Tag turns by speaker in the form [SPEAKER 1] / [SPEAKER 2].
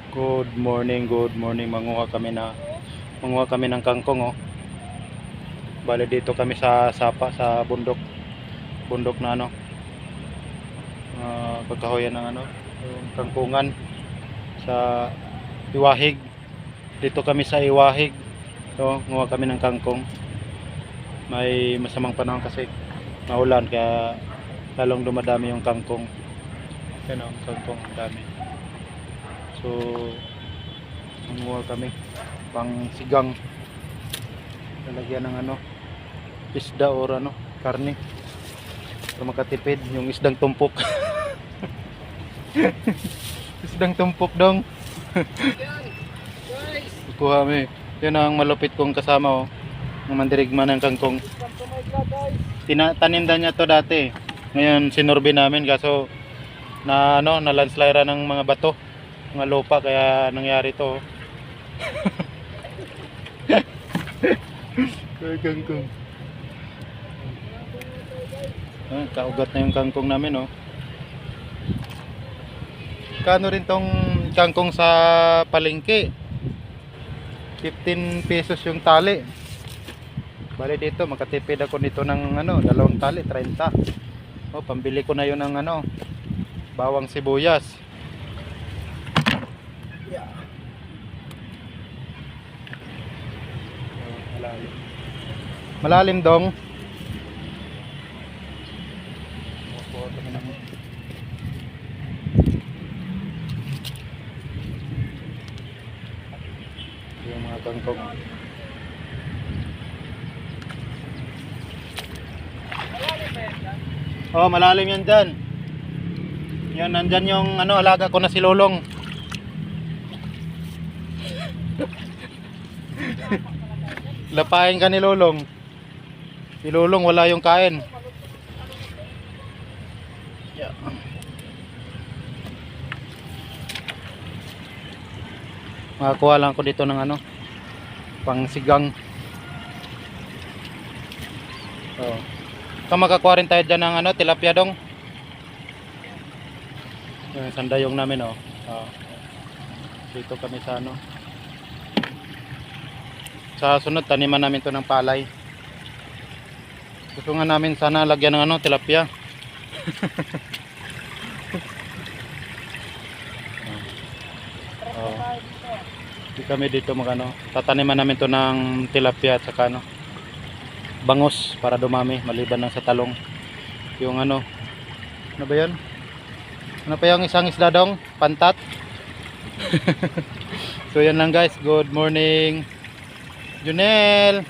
[SPEAKER 1] Good morning, good morning. Manguha kami ng kangkong, oh. Bale dito kami sa sapa sa bundok na ano, pagkahoyan ng ano, yung kangkungan sa Iwahig. Dito kami sa Iwahig. So, nguha kami ng kangkong. May masamang panahon kasi maulan kaya lalong dumadami yung kangkong. Yan, oh, kangkong ang dami. So, manguha kami pang sigang, lalagyan ng ano, isda or ano, karne para makatipid. Yung isdang tumpok. Isdang tumpok dong. Kukuha kami. Yun ang malupit kong kasama, oh, ng mandirigma ng kangkong. Tanim niya to dati, ngayon sinurbi namin kaso na ano, na landslide ng mga bato, mga lupa, kaya nangyari to. Kangkong. Kaugat na yung kangkong namin, oh. Kano rin tong kangkong sa palengke? 15 pesos yung tali. Bali dito makatipid ako nito ng ano, dalawang tali, 30. Oh, pambili ko na yun ng ano, bawang sibuyas. Yeah. Malalim. Malalim dong. Yung mga kangkong. Oh, malalim yan dyan. Yan, nandyan yung ano, alaga ko na si Lolong. Lapain ka ni Lolong. Si Lolong wala yung kain. Yeah. Makakuha lang ko dito ng ano, pang sigang. Oh. Kung makakuha rin tayo dyan ng ano, tilapia dong. Yung sandayong namin, oh. Dito kami sa ano, sa sunod taniman namin to ng palay. Gusto nga namin sana lagyan ng ano, tilapia. Di kami dito magano, tataniman namin to ng tilapia at saka ano, bangus para dumami maliban lang sa talong. Yung ano ba yan? Ano pa yung isang isda dong? Pantat. So yan lang guys, good morning Junel.